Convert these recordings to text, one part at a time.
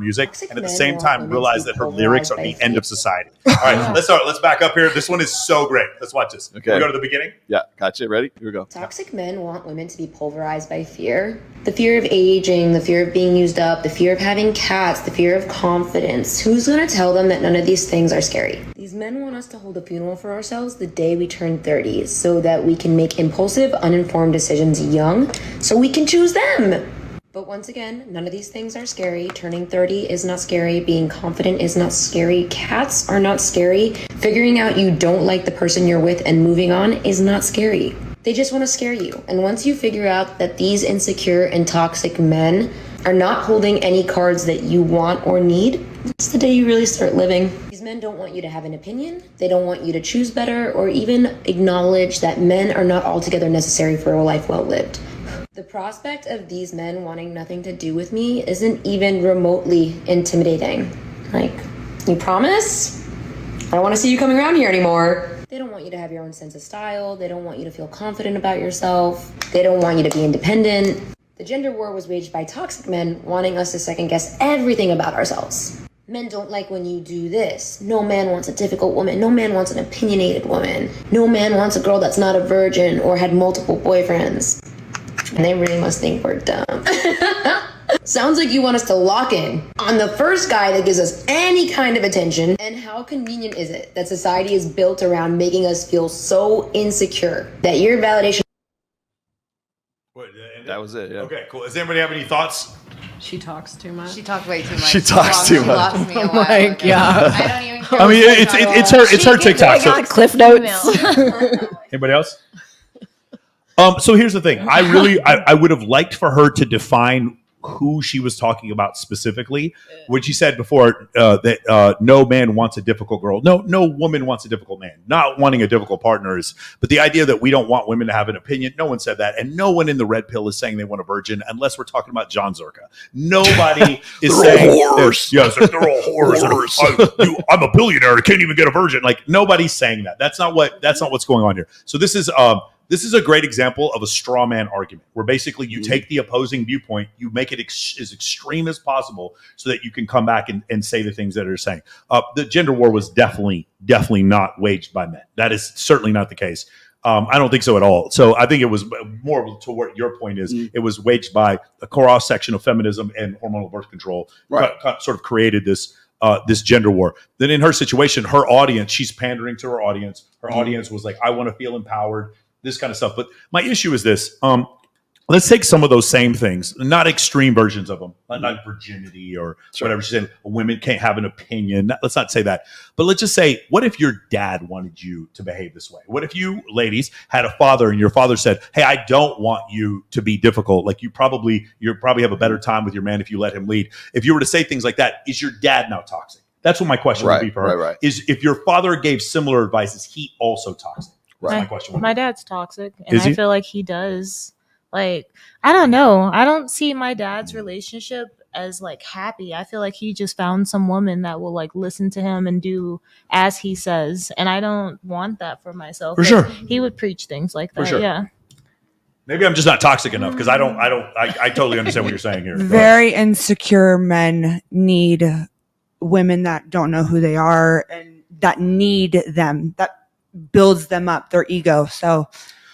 music, and at the same time realize that her lyrics are the end of society. All right, let's back up here. This one is so great. Let's watch this. Okay. We go to the beginning. Yeah, gotcha. Ready? Here we go. Toxic men want women to be pulverized by fear. The fear of aging, the fear of being used up, the fear of having cats, the fear of confidence. Who's going to tell them that none of these things are scary? These men want us to hold a funeral for ourselves the day we turn 30 so that we can make impulsive, uninformed decisions young so we can choose them. But once again, none of these things are scary. Turning 30 is not scary. Being confident is not scary. Cats are not scary. Figuring out you don't like the person you're with and moving on is not scary. They just want to scare you. And once you figure out that these insecure and toxic men are not holding any cards that you want or need, it's the day you really start living. These men don't want you to have an opinion. They don't want you to choose better or even acknowledge that men are not altogether necessary for a life well lived. The prospect of these men wanting nothing to do with me isn't even remotely intimidating. Like, you promise? I don't want to see you coming around here anymore. They don't want you to have your own sense of style. They don't want you to feel confident about yourself. They don't want you to be independent. The gender war was waged by toxic men wanting us to second guess everything about ourselves. Men don't like when you do this. No man wants a difficult woman. No man wants an opinionated woman. No man wants a girl that's not a virgin or had multiple boyfriends. And they really must think we're dumb. Sounds like you want us to lock in on the first guy that gives us any kind of attention. And how convenient is it that society is built around making us feel so insecure that your validation... That was it, yeah. Okay, cool. Does anybody have any thoughts? She talks too much. She talked way too much. She talks too much. She lost me a while Like, ago. yeah. I don't even care. I mean, it's her TikTok. So. Cliff Notes. Anybody else? So here's the thing. I would have liked for her to define who she was talking about specifically. When she said before that no man wants a difficult girl. No woman wants a difficult man. Not wanting a difficult partner is, but the idea that we don't want women to have an opinion, no one said that. And no one in the red pill is saying they want a virgin unless we're talking about John Zerka. Nobody is saying whores. Yes, they're all whores. I'm a billionaire. I can't even get a virgin. Like nobody's saying that. That's not what's going on here. So this is a great example of a straw man argument where basically you take the opposing viewpoint, you make it as extreme as possible so that you can come back and say the things that are saying. The gender war was definitely not waged by men. That is certainly not the case. I don't think so at all. So I think it was more to what your point is. It was waged by a cross section of feminism and hormonal birth control, right. Sort of created this gender war. Then in her situation, her audience, she's pandering to her audience. Her audience was like, I want to feel empowered. This kind of stuff. But my issue is this. Let's take some of those same things, not extreme versions of them, not virginity or whatever. She said women can't have an opinion. Let's not say that. But let's just say, what if your dad wanted you to behave this way? What if you ladies had a father and your father said, hey, I don't want you to be difficult. Like you probably have a better time with your man if you let him lead. If you were to say things like that, is your dad now toxic? That's what my question would be for her. Right. Is if your father gave similar advice, is he also toxic? Right. My question. My dad's toxic, and I feel like he does. Like, I don't know. I don't see my dad's relationship as like happy. I feel like he just found some woman that will like listen to him and do as he says, and I don't want that for myself. For sure, he would preach things like that. For sure. Yeah. Maybe I'm just not toxic enough because I totally understand what you're saying here. Very insecure men need women that don't know who they are and that need them. That builds them up, their ego. So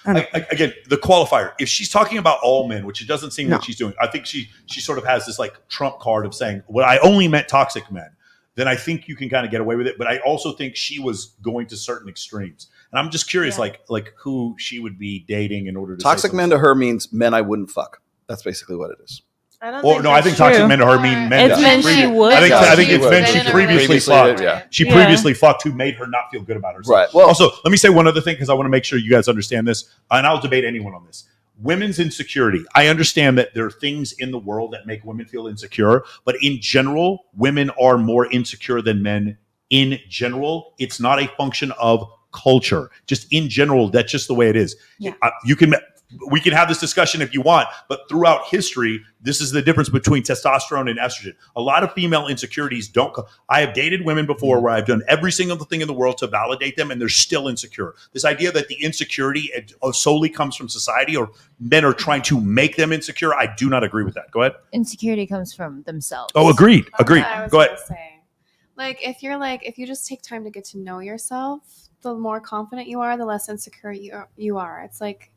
again, the qualifier, if she's talking about all men, which it doesn't seem like she's doing, I think she sort of has this like trump card of saying, well, I only meant toxic men, then I think you can kind of get away with it. But I also think she was going to certain extremes. And I'm just curious, like who she would be dating in order to toxic men to her means men I wouldn't fuck. That's basically what it is. I think toxic men to her mean men. It's men she would. I think it's men she previously fucked. She previously fucked who made her not feel good about herself. Right. Well, also, let me say one other thing because I want to make sure you guys understand this, and I'll debate anyone on this. Women's insecurity. I understand that there are things in the world that make women feel insecure, but in general, women are more insecure than men. In general, it's not a function of culture. Just in general, that's just the way it is. Yeah. We can have this discussion if you want, but throughout history, this is the difference between testosterone and estrogen. A lot of female insecurities I have dated women before where I've done every single thing in the world to validate them and they're still insecure. This idea that the insecurity solely comes from society or men are trying to make them insecure, I do not agree with that. Go ahead. Insecurity comes from themselves. Oh, agreed. Agreed. I was Go ahead. gonna say, if you just take time to get to know yourself, the more confident you are, the less insecure you are.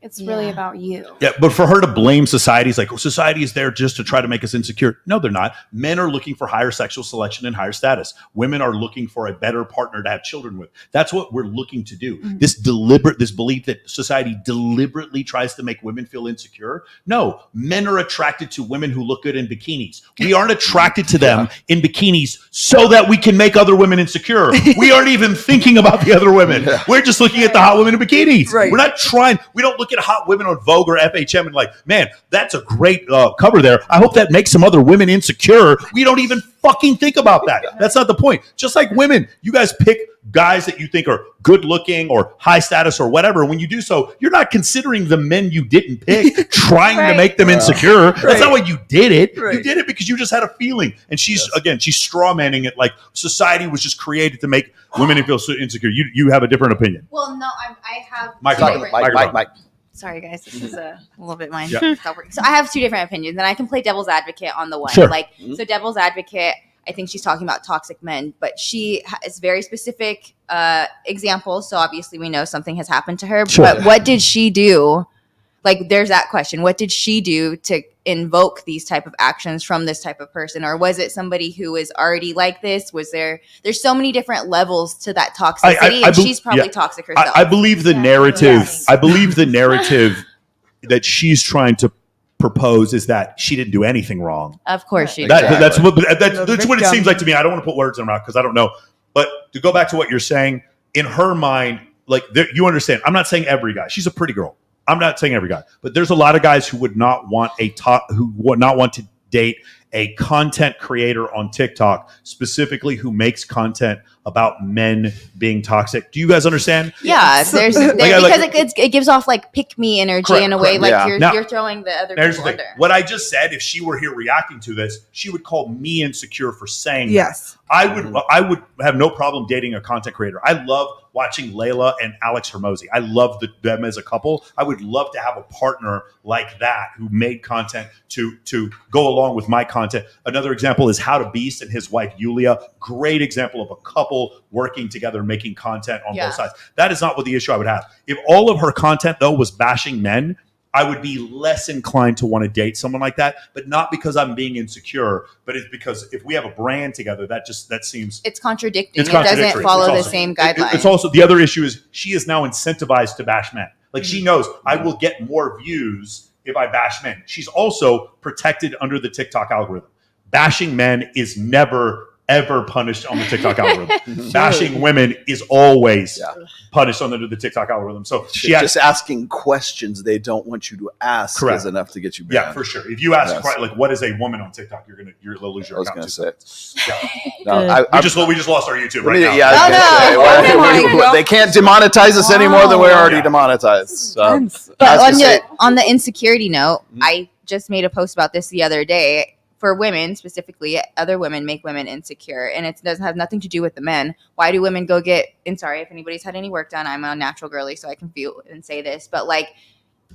It's really about you. Yeah, but for her to blame society is like, society is there just to try to make us insecure. No, they're not. Men are looking for higher sexual selection and higher status. Women are looking for a better partner to have children with. That's what we're looking to do. Mm-hmm. This belief that society deliberately tries to make women feel insecure. No, men are attracted to women who look good in bikinis. We aren't attracted to them in bikinis so that we can make other women insecure. We aren't even thinking about the other women. Yeah. We're just looking at the hot women in bikinis. Right. We're not trying. We don't look at hot women on Vogue or FHM and like, man, that's a great cover there. I hope that makes some other women insecure. We don't even fucking think about that. That's not the point. Just like women, you guys pick guys that you think are good looking or high status or whatever. When you do so, you're not considering the men you didn't pick, trying to make them insecure. That's not why you did it. You did it because you just had a feeling. And she's straw manning it like society was just created to make women feel so insecure. You have a different opinion. Well, no, I have. Mike. Sorry, guys. This is a little bit mine. So I have two different opinions, and I can play devil's advocate on the one. Sure. So devil's advocate, I think she's talking about toxic men, but she has very specific examples. So obviously we know something has happened to her. Sure. But what did she do? There's that question. What did she do to invoke these type of actions from this type of person? Or was it somebody who is already like this? There's so many different levels to that toxicity, and she's probably toxic herself. I believe the narrative. Yes. I believe the narrative that she's trying to propose is that she didn't do anything wrong. Of course she did. That's what it seems like to me. I don't want to put words in her mouth because I don't know. But to go back to what you're saying, in her mind, you understand. I'm not saying every guy. She's a pretty girl. I'm not saying every guy, but there's a lot of guys who would not want to date a content creator on TikTok, specifically who makes content about men being toxic. Do you guys understand? Yeah, because it gives off pick me energy in a way, you're throwing the other people under. What I just said, if she were here reacting to this, she would call me insecure for saying yes. That. I would have no problem dating a content creator. I love watching Layla and Alex Hermosi. I love them as a couple. I would love to have a partner like that who made content to go along with my content. Another example is How to Beast and his wife Yulia. Great example of a couple working together, making content on both sides. That is not what the issue I would have. If all of her content though was bashing men, I would be less inclined to want to date someone like that, but not because I'm being insecure, but it's because if we have a brand together, that seems... It's contradicting. It doesn't follow the same guidelines. It's also, the other issue is she is now incentivized to bash men. She knows I will get more views if I bash men. She's also protected under the TikTok algorithm. Bashing men is never ever punished on the TikTok algorithm. Bashing women is always punished under the TikTok algorithm. So just asking questions they don't want you to ask is enough to get you banned. Yeah, for sure. If you ask what is a woman on TikTok, you're gonna lose your account. I was gonna say. Yeah. We just lost our YouTube right now. Yeah, they can't demonetize us any more than we're already demonetized. So. But on the insecurity note, I just made a post about this the other day. For women specifically, other women make women insecure, and it doesn't have nothing to do with the men. Why do women go get? And sorry if anybody's had any work done. I'm a natural girly, so I can feel and say this, but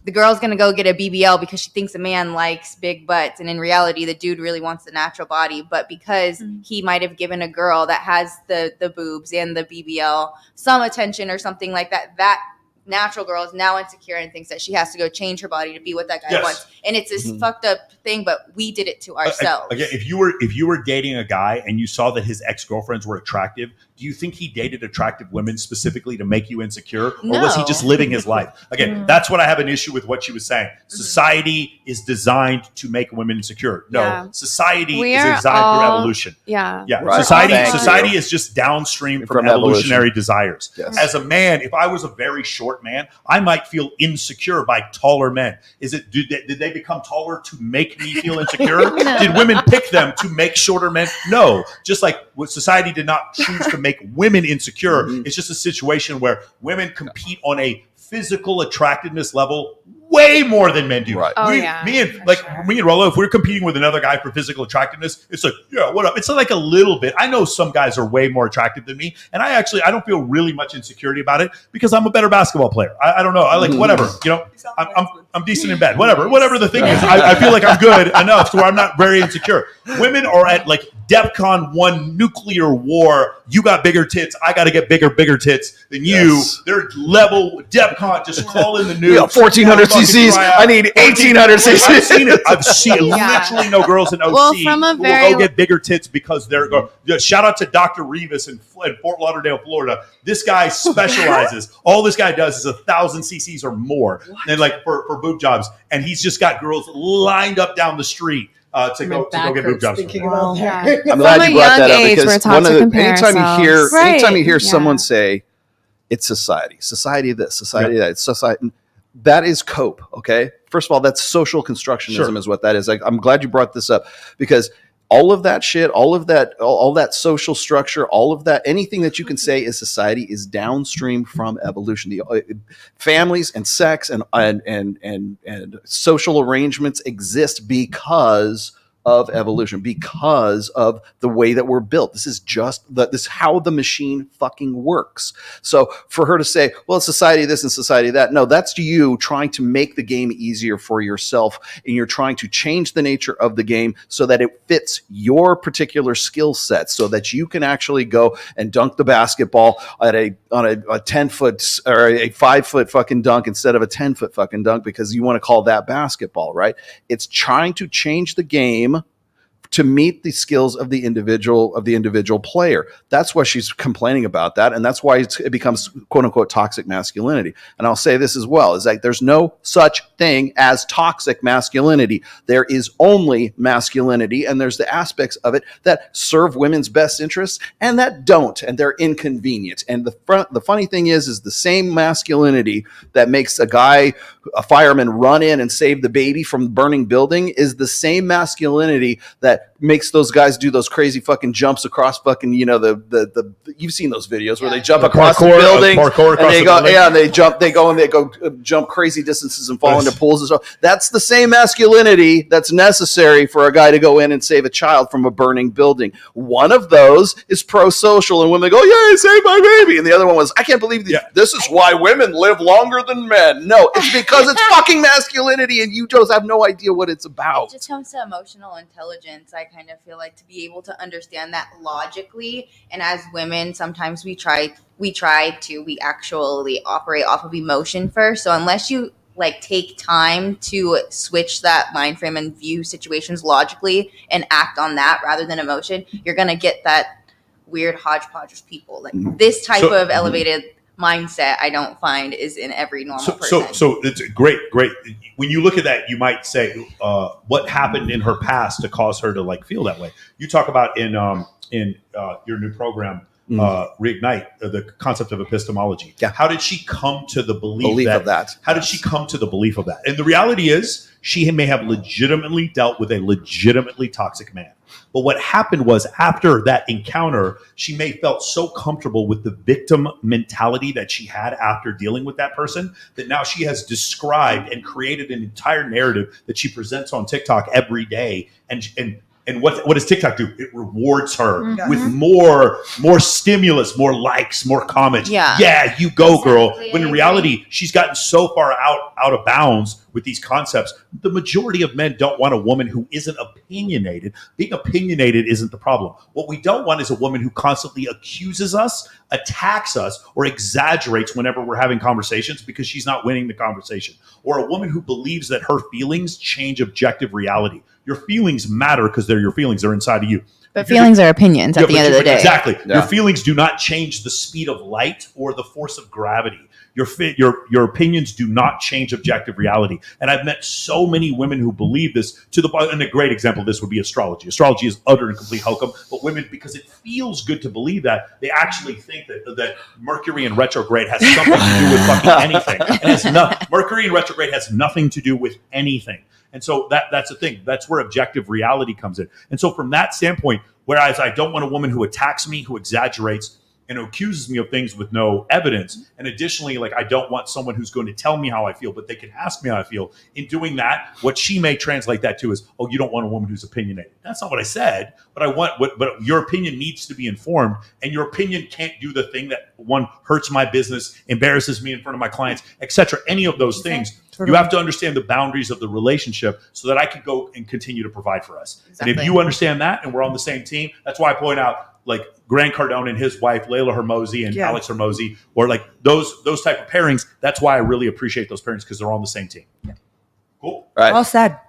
the girl's gonna go get a BBL because she thinks a man likes big butts, and in reality, the dude really wants the natural body. But because he might have given a girl that has the boobs and the BBL some attention or something like that, that natural girl is now insecure and thinks that she has to go change her body to be what that guy wants. And it's this fucked up thing, but we did it to ourselves. Again, if you were dating a guy and you saw that his ex-girlfriends were attractive, do you think he dated attractive women specifically to make you insecure? Or was he just living his life? Again, that's what I have an issue with what she was saying. Society is designed to make women insecure. No, society is designed through evolution. Yeah. Right. Society is just downstream from evolutionary desires. Yes. As a man, if I was a very short man, I might feel insecure by taller men. Did they become taller to make me feel insecure? No. Did women pick them to make shorter men? No. Just like society did not choose to make women insecure. It's just a situation where women compete on a physical attractiveness level way more than men do. Right. Oh, me and Rollo, if we're competing with another guy for physical attractiveness, it's like, yeah, what up? It's like a little bit. I know some guys are way more attractive than me, and I don't feel really much insecurity about it because I'm a better basketball player. I don't know. I like whatever. I'm decent in bed. Whatever the thing is, I feel like I'm good enough to where I'm not very insecure. Women are at like DEFCON 1 nuclear war. You got bigger tits. I got to get bigger tits than you. Yes. They're level DEFCON. Just call in the news. 1,400 cc's. I need 1,800 cc's. I've seen it. I've seen literally no girls in OC from a who will very- go get bigger tits because they're going. Shout out to Dr. Revis in Fort Lauderdale, Florida. This guy specializes. All this guy does is 1,000 cc's or more, and like for boob jobs, and he's just got girls lined up down the street to go get boob jobs. I'm glad you brought that up because anytime you hear someone say it's society this, society that, it's society that is cope. Okay, first of all, that's social constructionism is what that is. I'm glad you brought this up because all of that shit, all that social structure, all of that, anything that you can say is society is downstream from evolution. The families and sex and social arrangements exist because of evolution, because of the way that we're built. This is how the machine fucking works. So for her to say, well, it's society this and society that, no, that's you trying to make the game easier for yourself, and you're trying to change the nature of the game so that it fits your particular skill set, so that you can actually go and dunk the basketball on a 10 foot or a 5 foot fucking dunk instead of a 10 foot fucking dunk because you want to call that basketball, right? It's trying to change the game to meet the skills of the individual player. That's why she's complaining about that, and that's why it becomes quote unquote toxic masculinity. And I'll say this as well: is that there's no such thing as toxic masculinity. There is only masculinity, and there's the aspects of it that serve women's best interests and that don't, and they're inconvenient. And the funny thing is the same masculinity that makes a fireman run in and save the baby from the burning building is the same masculinity that makes those guys do those crazy fucking jumps across fucking, the you've seen those videos where they jump across the building and they go jump crazy distances and fall into pools and stuff. That's the same masculinity that's necessary for a guy to go in and save a child from a burning building. One of those is pro-social, and women go, "Yay, save my baby," and the other one was, "I can't believe this is why women live longer than men." No, it's because it's fucking masculinity, and you just have no idea what it's about. It just comes to emotional intelligence. I kind of feel like to be able to understand that logically, and as women, sometimes we actually operate off of emotion first. So unless you take time to switch that mind frame and view situations logically and act on that rather than emotion, you're gonna get that weird hodgepodge of people. This type of elevated mindset, I don't find is in every normal person. So it's great. When you look at that, you might say, what happened in her past to cause her to feel that way? You talk about in your new program, Reignite, the concept of epistemology. Yeah. How did she come to the belief of that? How did she come to the belief of that? And the reality is, she may have legitimately dealt with a legitimately toxic man. But what happened was, after that encounter, she may felt so comfortable with the victim mentality that she had after dealing with that person that now she has described and created an entire narrative that she presents on TikTok every day. And what does TikTok do? It rewards her with more stimulus, more likes, more comments. Yeah, you go, girl. When in reality, she's gotten so far out of bounds with these concepts. The majority of men don't want a woman who isn't opinionated. Being opinionated isn't the problem. What we don't want is a woman who constantly accuses us, attacks us, or exaggerates whenever we're having conversations because she's not winning the conversation. Or a woman who believes that her feelings change objective reality. Your feelings matter because they're your feelings. They're inside of you. But feelings are opinions at the end of the day. Exactly. Yeah. Your feelings do not change the speed of light or the force of gravity. Your opinions do not change objective reality. And I've met so many women who believe this and a great example of this would be astrology. Astrology is utter and complete hokum, but women, because it feels good to believe that, they actually think that Mercury in retrograde has something to do with fucking anything. And Mercury in retrograde has nothing to do with anything. And so that's the thing. That's where objective reality comes in. And so from that standpoint, whereas I don't want a woman who attacks me, who exaggerates, and accuses me of things with no evidence. And additionally, like, I don't want someone who's going to tell me how I feel, but they can ask me how I feel. In doing that, what she may translate that to is, oh, you don't want a woman who's opinionated. That's not what I said, but but your opinion needs to be informed, and your opinion can't do the thing that one hurts my business, embarrasses me in front of my clients, etc. Any of those things. You have to understand the boundaries of the relationship so that I can go and continue to provide for us. Exactly. And if you understand that and we're on the same team, that's why I point out like Grant Cardone and his wife, Layla Hermosi and Alex Hermosi, or like those type of pairings. That's why I really appreciate those pairings, because they're on the same team. Yeah. Cool. Right. Well said.